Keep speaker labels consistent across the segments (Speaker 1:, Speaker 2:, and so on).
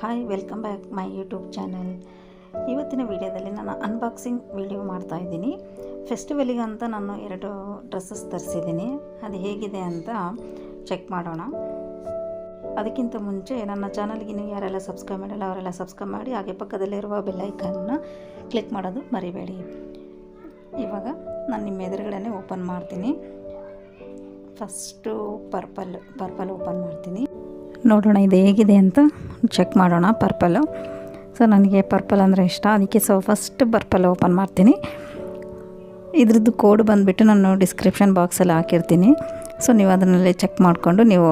Speaker 1: Hi, welcome back my YouTube channel. ಇವತ್ತಿನ ವಿಡಿಯೋದಲ್ಲಿ ನಾನು ಅನ್ಬಾಕ್ಸಿಂಗ್ ವಿಡಿಯೋ ಮಾಡ್ತಾಯಿದ್ದೀನಿ. ಫೆಸ್ಟಿವಲಿಗೆ ಅಂತ ನಾನು 2 ಡ್ರೆಸ್ಸಸ್ ತರಿಸಿದ್ದೀನಿ. ಅದು ಹೇಗಿದೆ ಅಂತ ಚೆಕ್ ಮಾಡೋಣ. ಅದಕ್ಕಿಂತ ಮುಂಚೆ ನನ್ನ ಚಾನಲ್ಗೆ ನೀವು ಯಾರೆಲ್ಲ ಸಬ್ಸ್ಕ್ರೈಬ್ ಮಾಡಿಲ್ಲ ಅವರೆಲ್ಲ ಸಬ್ಸ್ಕ್ರೈಬ್ ಮಾಡಿ, ಹಾಗೆ ಪಕ್ಕದಲ್ಲಿರುವ ಬೆಲ್ ಐಕನ್ನ ಕ್ಲಿಕ್ ಮಾಡೋದು ಮರಿಬೇಡಿ. ಇವಾಗ ನಾನು ನಿಮ್ಮ ಎದುರುಗಡೆ ಓಪನ್ ಮಾಡ್ತೀನಿ. ಫಸ್ಟು ಪರ್ಪಲ್ ಓಪನ್ ಮಾಡ್ತೀನಿ. ನೋಡೋಣ ಇದು ಹೇಗಿದೆ ಅಂತ ಚೆಕ್ ಮಾಡೋಣ. ಪರ್ಪಲ್ಲು ನನಗೆ ಪರ್ಪಲ್ ಅಂದರೆ ಇಷ್ಟ, ಅದಕ್ಕೆ ಫಸ್ಟ್ ಪರ್ಪಲ್ ಓಪನ್ ಮಾಡ್ತೀನಿ. ಇದ್ರದ್ದು ಕೋಡ್ ಬಂದುಬಿಟ್ಟು ನಾನು ಡಿಸ್ಕ್ರಿಪ್ಷನ್ ಬಾಕ್ಸಲ್ಲಿ ಹಾಕಿರ್ತೀನಿ. ನೀವು ಅದನ್ನಲ್ಲಿ ಚೆಕ್ ಮಾಡಿಕೊಂಡು ನೀವು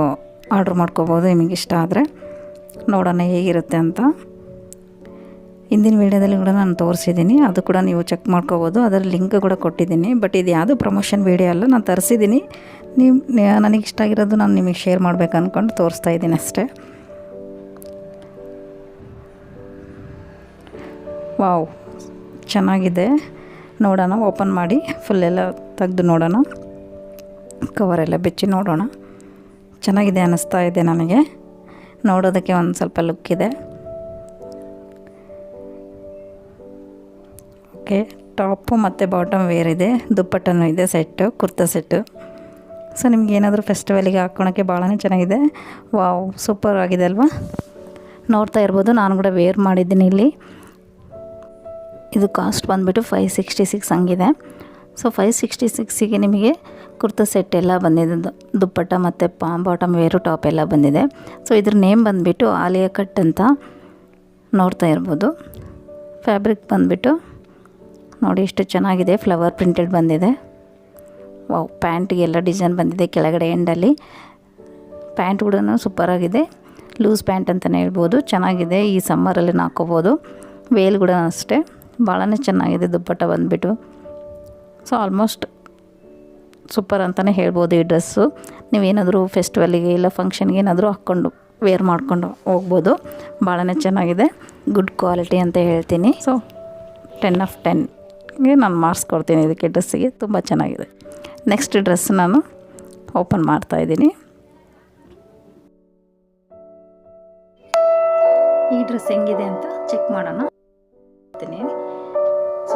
Speaker 1: ಆರ್ಡ್ರ್ ಮಾಡ್ಕೋಬೋದು ನಿಮಗೆ ಇಷ್ಟ ಆದರೆ. ನೋಡೋಣ ಹೇಗಿರುತ್ತೆ ಅಂತ. ಹಿಂದಿನ ವೀಡಿಯೋದಲ್ಲಿ ಕೂಡ ನಾನು ತೋರಿಸಿದ್ದೀನಿ, ಅದು ಕೂಡ ನೀವು ಚೆಕ್ ಮಾಡ್ಕೋಬೋದು. ಅದರ ಲಿಂಕ್ ಕೂಡ ಕೊಟ್ಟಿದ್ದೀನಿ. ಬಟ್ ಇದು ಯಾವುದೂ ಪ್ರಮೋಷನ್ ವೀಡಿಯೋ ಅಲ್ಲ, ನಾನು ತರಿಸಿದ್ದೀನಿ. ನನಗೆ ಇಷ್ಟ ಆಗಿರೋದು ನಾನು ನಿಮಗೆ ಶೇರ್ ಮಾಡಬೇಕು ಅಂದ್ಕೊಂಡು ತೋರಿಸ್ತಾ ಇದ್ದೀನಿ ಅಷ್ಟೇ. ವಾವ್, ಚೆನ್ನಾಗಿದೆ. ನೋಡೋಣ, ಓಪನ್ ಮಾಡಿ ಫುಲ್ಲೆಲ್ಲ ತೆಗೆದು ನೋಡೋಣ. ಕವರೆಲ್ಲ ಬೆಚ್ಚಿ ನೋಡೋಣ. ಚೆನ್ನಾಗಿದೆ ಅನ್ನಿಸ್ತಾ ಇದೆ ನನಗೆ. ನೋಡೋದಕ್ಕೆ ಒಂದು ಸ್ವಲ್ಪ ಲುಕ್ ಇದೆ. ಓಕೆ, ಟಾಪು ಮತ್ತು ಬಾಟಮ್ ವೇರ್ ಇದೆ, ದುಪ್ಪಟ್ಟನೂ ಇದೆ, ಸೆಟ್ಟು, ಕುರ್ತಾ ಸೆಟ್ಟು. ನಿಮ್ಗೆ ಏನಾದರೂ ಫೆಸ್ಟಿವಲಿಗೆ ಹಾಕ್ಕೊಳಕ್ಕೆ ಭಾಳನೇ ಚೆನ್ನಾಗಿದೆ. ವಾವ್, ಸೂಪರ್ ಆಗಿದೆ ಅಲ್ವಾ? ನೋಡ್ತಾ ಇರ್ಬೋದು, ನಾನು ಕೂಡ ವೇರ್ ಮಾಡಿದ್ದೀನಿ ಇಲ್ಲಿ. ಇದು ಕಾಸ್ಟ್ ಬಂದುಬಿಟ್ಟು 566 ಹಂಗಿದೆ. 566ಗೆ ನಿಮಗೆ ಕುರ್ತಾ ಸೆಟ್ ಎಲ್ಲ ಬಂದಿದೆ, ದುಪ್ಪಟ್ಟ ಮತ್ತು ಬಾಟಮ್ ವೇರು, ಟಾಪ್ ಎಲ್ಲ ಬಂದಿದೆ. ಇದ್ರ ನೇಮ್ ಬಂದುಬಿಟ್ಟು ಆಲಿಯಾ ಕಟ್ ಅಂತ ನೋಡ್ತಾ ಇರ್ಬೋದು. ಫ್ಯಾಬ್ರಿಕ್ ಬಂದುಬಿಟ್ಟು ನೋಡಿ ಎಷ್ಟು ಚೆನ್ನಾಗಿದೆ, ಫ್ಲವರ್ ಪ್ರಿಂಟೆಡ್ ಬಂದಿದೆ. ವಾವ್, ಪ್ಯಾಂಟಿಗೆಲ್ಲ ಡಿಸೈನ್ ಬಂದಿದೆ ಕೆಳಗಡೆ ಎಂಡಲ್ಲಿ. ಪ್ಯಾಂಟ್ ಕೂಡ ಸೂಪರಾಗಿದೆ, ಲೂಸ್ ಪ್ಯಾಂಟ್ ಅಂತಲೇ ಹೇಳ್ಬೋದು. ಚೆನ್ನಾಗಿದೆ, ಈ ಸಮ್ಮರಲ್ಲಿ ಹಾಕ್ಕೋಬೋದು. ವೇಲ್ ಕೂಡ ಅಷ್ಟೇ ಭಾಳನೇ ಚೆನ್ನಾಗಿದೆ. ದುಪ್ಪಟ್ಟ ಬಂದುಬಿಟ್ಟು ಆಲ್ಮೋಸ್ಟ್ ಸೂಪರ್ ಅಂತಲೇ ಹೇಳ್ಬೋದು ಈ ಡ್ರೆಸ್ಸು. ನೀವೇನಾದರೂ ಫೆಸ್ಟಿವಲಿಗೆ ಇಲ್ಲ ಫಂಕ್ಷನ್ಗೆ ಏನಾದರೂ ಹಾಕ್ಕೊಂಡು ವೇರ್ ಮಾಡ್ಕೊಂಡು ಹೋಗ್ಬೋದು. ಭಾಳನೇ ಚೆನ್ನಾಗಿದೆ, ಗುಡ್ ಕ್ವಾಲಿಟಿ ಅಂತ ಹೇಳ್ತೀನಿ. 10 of 10ಗೆ ನಾನು ಮಾರ್ಕ್ಸ್ ಕೊಡ್ತೀನಿ ಇದಕ್ಕೆ. ಡ್ರೆಸ್ಸಿಗೆ ತುಂಬ ಚೆನ್ನಾಗಿದೆ. ನೆಕ್ಸ್ಟ್ ಡ್ರೆಸ್ ನಾನು ಓಪನ್ ಮಾಡ್ತಾಯಿದ್ದೀನಿ. ಈ ಡ್ರೆಸ್ ಹೆಂಗಿದೆ ಅಂತ ಚೆಕ್ ಮಾಡೋಣ.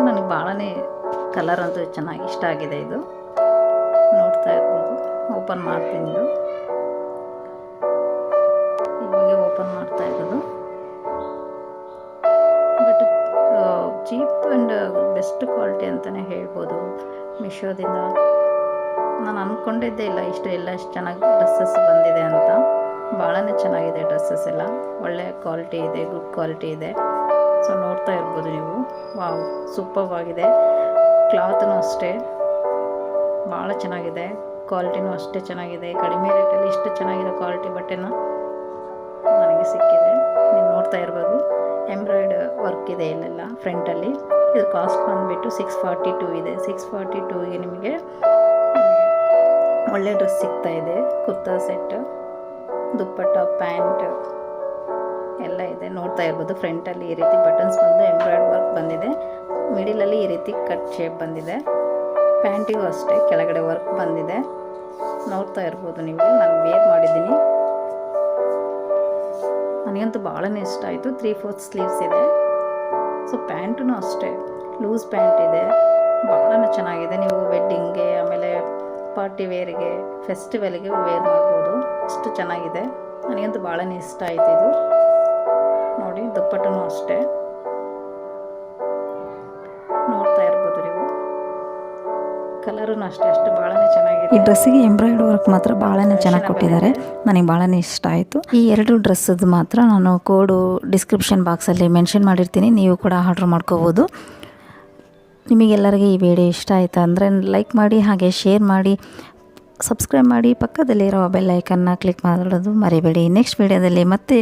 Speaker 1: ನನಗೆ ಭಾಳನೇ ಕಲರ್ ಅಂತೂ ಚೆನ್ನಾಗಿ ಇಷ್ಟ ಆಗಿದೆ. ಇದು ನೋಡ್ತಾ ಇರ್ಬೋದು. ಓಪನ್ ಮಾಡ್ತೀನಿ. ಇದು ಇವಾಗ ಓಪನ್ ಮಾಡ್ತಾ ಇರೋದು. But cheap and best quality ಅಂತಲೇ ಹೇಳ್ಬೋದು ಮೀಶೋದಿಂದ. ನಾನು ಅಂದ್ಕೊಂಡಿದ್ದೇ ಇಲ್ಲ ಇಷ್ಟು ಚೆನ್ನಾಗಿ ಡ್ರೆಸ್ಸಸ್ ಬಂದಿದೆ ಅಂತ. ಭಾಳನೇ ಚೆನ್ನಾಗಿದೆ ಡ್ರೆಸ್ಸಸ್ ಎಲ್ಲ, ಒಳ್ಳೆ ಕ್ವಾಲಿಟಿ ಇದೆ, ಗುಡ್ ಕ್ವಾಲಿಟಿ ಇದೆ. ನೋಡ್ತಾ ಇರ್ಬೋದು ನೀವು. ವಾವ್, ಸೂಪರ್ವಾಗಿದೆ. ಕ್ಲಾತ್ನೂ ಅಷ್ಟೇ ಭಾಳ ಚೆನ್ನಾಗಿದೆ, ಕ್ವಾಲಿಟಿನೂ ಅಷ್ಟೇ ಚೆನ್ನಾಗಿದೆ. ಕಡಿಮೆ ರೇಟಲ್ಲಿ ಇಷ್ಟು ಚೆನ್ನಾಗಿರೋ ಕ್ವಾಲಿಟಿ ಬಟ್ಟೆನ ನನಗೆ ಸಿಕ್ಕಿದೆ. ನೀವು ನೋಡ್ತಾ ಇರ್ಬೋದು, ಎಂಬ್ರಾಯ್ಡ್ ವರ್ಕ್ ಇದೆ ಇಲ್ಲೆಲ್ಲ ಫ್ರಂಟಲ್ಲಿ. ಇದು ಕಾಸ್ಟ್ ಬಂದುಬಿಟ್ಟು 642 ಇದೆ. 642ಗೆ ನಿಮಗೆ ಒಳ್ಳೆ ಡ್ರೆಸ್ ಸಿಗ್ತಾಯಿದೆ. ಕುರ್ತಾ ಸೆಟ್, ದುಪ್ಪಟ್ಟ, ಪ್ಯಾಂಟ್ ಎಲ್ಲ ಇದೆ. ನೋಡ್ತಾ ಇರ್ಬೋದು, ಫ್ರಂಟಲ್ಲಿ ಈ ರೀತಿ ಬಟನ್ಸ್ ಬಂದು ಎಂಬ್ರಾಯ್ಡ್ ವರ್ಕ್ ಬಂದಿದೆ. ಮಿಡಿಲಲ್ಲಿ ಈ ರೀತಿ ಕಟ್ ಶೇಪ್ ಬಂದಿದೆ. ಪ್ಯಾಂಟಿಗೂ ಅಷ್ಟೇ ಕೆಳಗಡೆ ವರ್ಕ್ ಬಂದಿದೆ. ನೋಡ್ತಾ ಇರ್ಬೋದು ನೀವು. ನಾನು ವೇರ್ ಮಾಡಿದ್ದೀನಿ, ನನಗಂತೂ ಭಾಳನೇ ಇಷ್ಟ ಆಯಿತು. 3/4 ಸ್ಲೀವ್ಸ್ ಇದೆ. ಪ್ಯಾಂಟೂ ಅಷ್ಟೇ ಲೂಸ್ ಪ್ಯಾಂಟ್ ಇದೆ, ಭಾಳನೇ ಚೆನ್ನಾಗಿದೆ. ನೀವು ವೆಡ್ಡಿಂಗ್ಗೆ, ಆಮೇಲೆ ಪಾರ್ಟಿ ವೇರಿಗೆ, ಫೆಸ್ಟಿವಲ್ಗೆ ವೇರ್ ಮಾಡ್ಬೋದು. ಅಷ್ಟು ಚೆನ್ನಾಗಿದೆ, ನನಗಂತೂ ಭಾಳನೇ ಇಷ್ಟ ಆಯಿತು ಇದು. ನೋಡಿ, ದುಪ್ಪಟ್ಟೂ ಅಷ್ಟೇ ನೋಡ್ತಾ ಇರ್ಬೋದು ನೀವು. ಕಲರೂ ಅಷ್ಟು ಭಾಳನೇ ಚೆನ್ನಾಗಿದೆ. ಈ ಡ್ರೆಸ್ಸಿಗೆ ಎಂಬ್ರಾಯ್ಡ್ ವರ್ಕ್ ಮಾತ್ರ ಭಾಳನೇ ಚೆನ್ನಾಗಿ ಕೊಟ್ಟಿದ್ದಾರೆ. ನನಗೆ ಭಾಳನೇ ಇಷ್ಟ ಆಯಿತು. ಈ 2 ಡ್ರೆಸ್ಸದ್ದು ಮಾತ್ರ ನಾನು ಕೋಡು ಡಿಸ್ಕ್ರಿಪ್ಷನ್ ಬಾಕ್ಸಲ್ಲಿ ಮೆನ್ಷನ್ ಮಾಡಿರ್ತೀನಿ, ನೀವು ಕೂಡ ಆರ್ಡ್ರ್ ಮಾಡ್ಕೋಬೋದು. ನಿಮಗೆಲ್ಲರಿಗೆ ಈ ವಿಡಿಯೋ ಇಷ್ಟ ಆಯಿತು ಅಂದರೆ ಲೈಕ್ ಮಾಡಿ, ಹಾಗೆ ಶೇರ್ ಮಾಡಿ, ಸಬ್ಸ್ಕ್ರೈಬ್ ಮಾಡಿ, ಪಕ್ಕದಲ್ಲಿರೋ ಬೆಲ್ ಐಕನ್ನ ಕ್ಲಿಕ್ ಮಾಡೋದು ಮರಿಬೇಡಿ. ನೆಕ್ಸ್ಟ್ ವಿಡಿಯೋದಲ್ಲಿ ಮತ್ತೆ